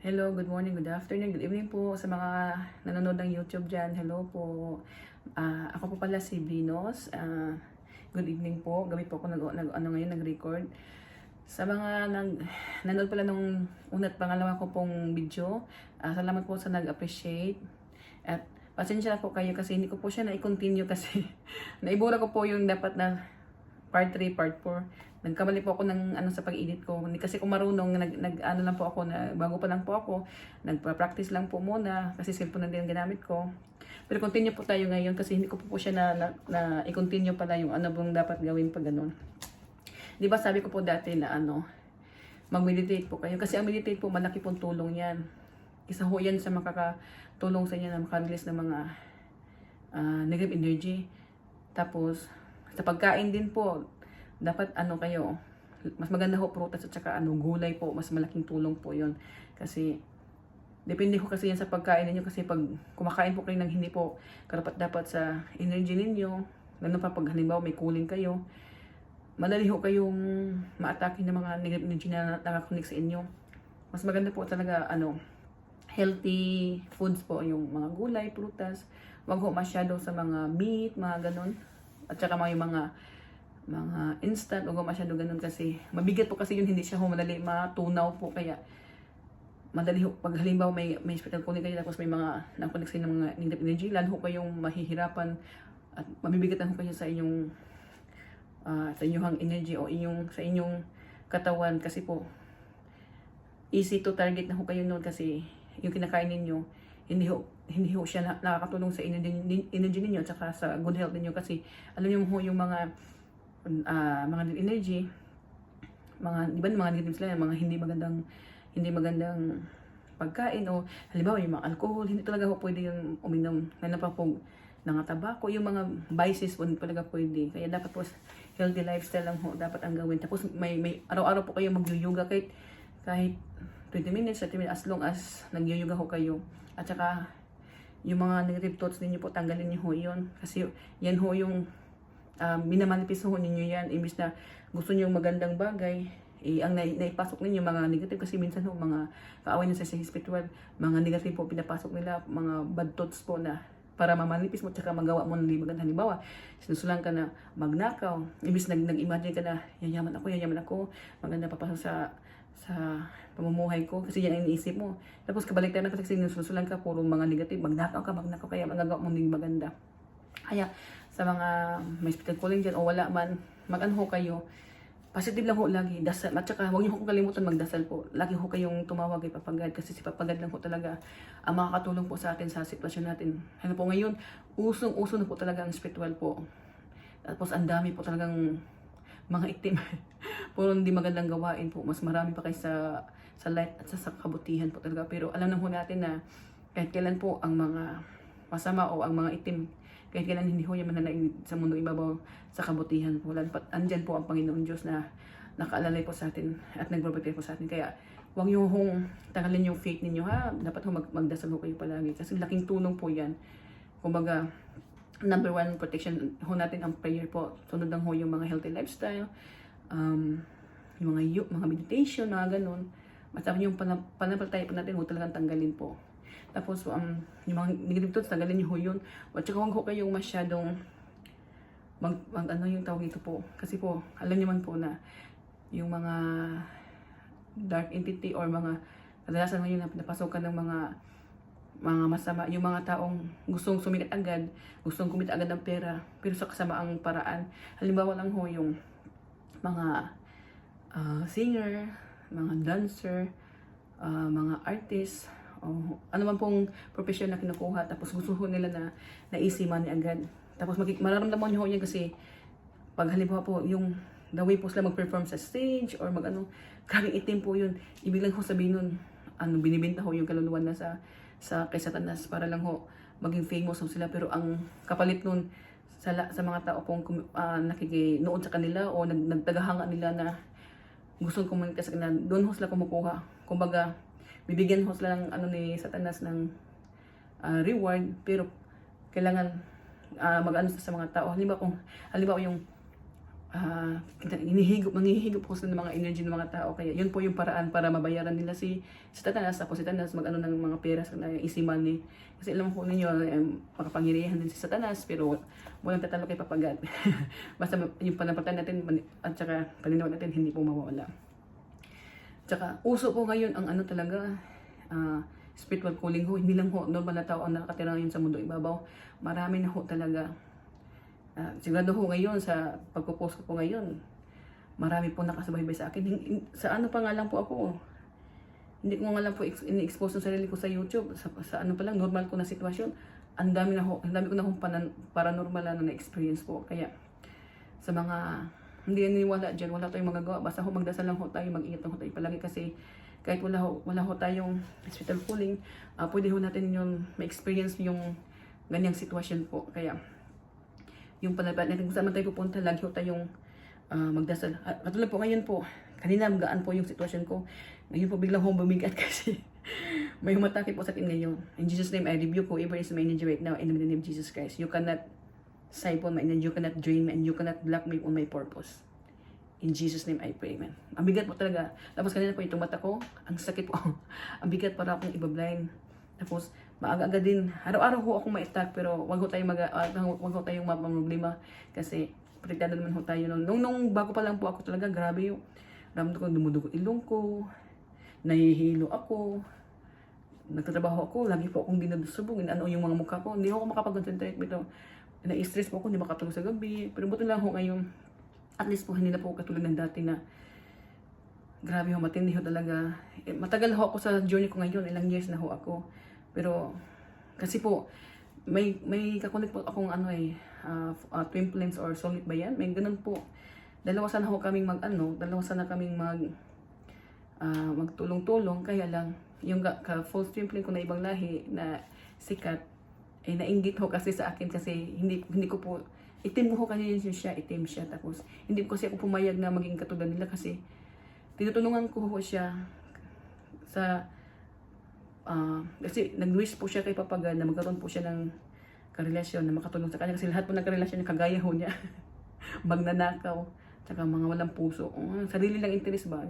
Hello, good morning, good afternoon, good evening po sa mga nanonood ng YouTube dyan. Hello po. Ako po pala si Venus. Good evening po. Gabi po ako nag-record. Sa mga nanonood pala nung una't pangalawa ko pong video, salamat po sa nag-appreciate. At pasensya na po kayo kasi hindi ko po siya na-continue kasi naibura ko po yung dapat na part 3, part 4. Nagkamali po ako ng sa pag-edit ko. Hindi kasi ko marunong, ano lang po ako, bago pa lang po ako, nagpa-practice lang po muna kasi cellphone na din ang ginamit ko. Pero continue po tayo ngayon kasi hindi ko po siya na i-continue pala yung ano bang dapat gawin pag ganun. Di ba sabi ko po dati na mag-meditate po kayo kasi ang meditate po malaki pong tulong yan. Isa ho yan sa makakatulong sa inyo na makarelease ng mga negative energy. Tapos sa pagkain din po, dapat kayo, mas maganda ho prutas at saka gulay po, mas malaking tulong po yon. Kasi depende ko kasi yan sa pagkain ninyo kasi pag kumakain po kayo ng hindi po karapat dapat sa energy ninyo, ganun pa pag halimbawa may kuling kayo, madali ho kayong ma-atake ng mga negative energy na nakakonek sa inyo. Mas maganda po talaga healthy foods po, yung mga gulay, prutas. Wag ho masyado sa mga meat, mga ganun. At saka mga instant, wag masyado ganun kasi mabigat po kasi yun, hindi siya madali matunaw po, kaya madali ho, pag halimbawa may hospital kunin kayo tapos may mga nakonek sa ng mga negative energy, lalo ho kayong mahihirapan at mabibigatan ho kayo sa inyong sa inyong energy o sa inyong katawan kasi po easy to target na ho kayo noon kasi yung kinakain ninyo hindi ho siya nakakatulong sa energy ninyo at saka sa good health ninyo kasi alam niyo ho yung mga energy, di ba mga negative sila, mga hindi magandang pagkain o halimbawa yung mga alcohol, hindi talaga ho pwede yung uminom, lalo pa po ng tabako, yung mga vices po hindi talaga pwede. Kaya dapat po healthy lifestyle lang ho dapat ang gawin. Tapos may araw-araw po kayo mag-yoga kahit 20 minutes, 30 minutes, as long as nag-yoga ho kayo. At saka yung mga negative thoughts ninyo po, tanggalin niyo ho yun. Kasi yan ho yung minamanifest ho ninyo yan. Imbis na gusto niyo magandang bagay, ang naipasok ninyo mga negative kasi minsan ho mga kaaway nyo sa spiritual, mga negative po pinapasok nila, mga bad thoughts po na para mamanifest mo tsaka magawa mo ng maganda. Halimbawa, sinusulan ka na magnakaw, imbis nag-imagine ka na yayaman ako, maganda papasok sa pamumuhay ko kasi yan ang iniisip mo. Tapos kabaliktaran na kasi sinusulan ka, puro mga negative, magnakaw kaya magagawa mo ng maganda. Kaya sa mga may hospital calling dyan o wala man, mag-ano kayo, positive lang ho lagi, dasal. At saka huwag niyo ho kalimutan magdasal po. Lagi ho kayong tumawag kay Papa God kasi si Papa God lang ho talaga ang makakatulong po sa atin sa sitwasyon natin. Ano po ngayon, usong-uso na po talaga ang spiritual po. Tapos ang dami po talagang mga itim. Puro hindi magandang gawain po. Mas marami pa kayo sa light at sa kabutihan po talaga. Pero alam na ho natin na kahit kailan po ang mga masama o ang mga itim, kahit kailan hindi ho yung mananaig sa mundo ibabaw sa kabutihan po. Andyan po ang Panginoon Diyos na nakaalalay po sa atin at nagproprotect po sa atin. Kaya huwag nyo hong tanggalin yung faith ninyo ha. Dapat ho magdasal ho kayo palagi kasi laking tulong po yan. Kumbaga, number 1 protection ho natin ang prayer po. Sunod lang ho yung mga healthy lifestyle, yung mga meditation, mga ganun. Basta yung panampalataya po natin, huwag talagang tanggalin po. Tapos, yung mga negative thoughts, tagalin nyo ho yun. At saka huwag ho kayong masyadong yung tawag ito po. Kasi po, alam nyo man po na yung mga dark entity or mga kadalasan ngayon na pinapasokan ng mga masama, yung mga taong gustong sumikat agad, gustong kumita agad ng pera, pero sa kasamaang paraan. Halimbawa lang ho yung mga singer, mga dancer, mga artist, ano man pong profession na kinukuha, tapos gusto nila na easy money agad. Tapos mararamdaman nyo yan kasi pag halimbawa po yung the way po sila mag-perform sa stage or grabe itim po yun. Ibig lang ho sabihin nun, binibenta ho yung kaluluwa na kay Satanas para lang ho maging famous ho sila. Pero ang kapalit nun sa mga tao pong nakikinood sa kanila o nagtagahanga nila na gustong komunika sa kanila, doon ho sila kumukuha. Kumbaga, bibigyan ho sila ng ni Satanas ng reward, pero kailangan mag-ano sa mga tao. Halimbawa yung manghihigop po sila ng mga energy ng mga tao. Kaya yun po yung paraan para mabayaran nila si Satanas. Tapos si Satanas mag-ano ng mga pera sa easy money. Kasi alam po ninyo, makapangyarihan din si Satanas, pero walang tatalo kay Papa God. Basta yung panampatan natin at saka paninaw natin, hindi po mawawala. Tsaka uso po ngayon ang ano talaga, spiritual calling ho. Hindi lang ho normal na tao ang nakatira ngayon sa mundo ibabaw. Marami na ho talaga. Sigurado ho ngayon sa pagpo-post ko po ngayon, marami po nakasubaybay sa akin. Sa ano pa nga lang po ako, hindi ko nga lang po ini-expose yung sarili ko sa YouTube. Sa ano pa lang, normal ko na sitwasyon. Ang dami ko na hong paranormal na na-experience po. Kaya sa mga hindi niniwala dyan, wala tayong magagawa. Basta ho magdasal lang ho tayo, mag-ingat lang ho tayo palagi kasi kahit wala ho tayong spiritual calling, pwede ho natin yung ma-experience yung ganyang sitwasyon po. Kaya yung palabat natin kung saan man tayo pupunta, lagi ho tayong magdasal. Katulad po ngayon po, kanina magaan po yung sitwasyon ko. Ngayon po biglang ho bumigat kasi may humatake po sa akin ngayon. In Jesus' name, I rebuke whoever is my energy right now in the name of Jesus Christ. You cannot siphon my energy, you cannot drain me, and you cannot block me on my purpose. In Jesus' name, I pray, man. Ang bigat po talaga. Tapos kanina po itong mata ko, ang sakit po. Ang bigat para akong iba-blind. Tapos, maaga-aga din. Araw-araw ho akong ma-attack, pero wag ho tayong mapamroblema. Kasi, protektado naman ho tayo. Nung bago pa lang po ako talaga, grabe yung ramdam ko, dumudugo ilong ko, nahihilo ako, nagtatrabaho ako, lagi po akong dinadusubog, ano yung mga mukha ko, hindi ako makapag-concentrate. Pero, na-stress po ako, hindi makatulog sa gabi. Pero buti lang ho ngayon, at least po hindi na po katulad ng dati na grabe ho, matindi ho talaga. Matagal ho ako sa journey ko ngayon, ilang years na ho ako. Pero kasi po may kakunik po akong twin flames or soulmate ba yan? May ganun po. Dalawa sana kaming magtulong-tulong, kaya lang yung false twin flame ko na ibang lahi na sikat ay nainggit ho kasi sa akin kasi hindi ko po itim ho kasi siya, itim siya. Tapos hindi ko kasi ako pumayag na maging katulad nila kasi tinutulungan ko ho siya sa kasi nag-wish po siya kay Papa God na magkaroon po siya ng karelasyon na makatulong sa kanya kasi lahat po ng karelasyon niya kagaya ho niya magnanakaw, tsaka mga walang puso, sarili lang interest ba.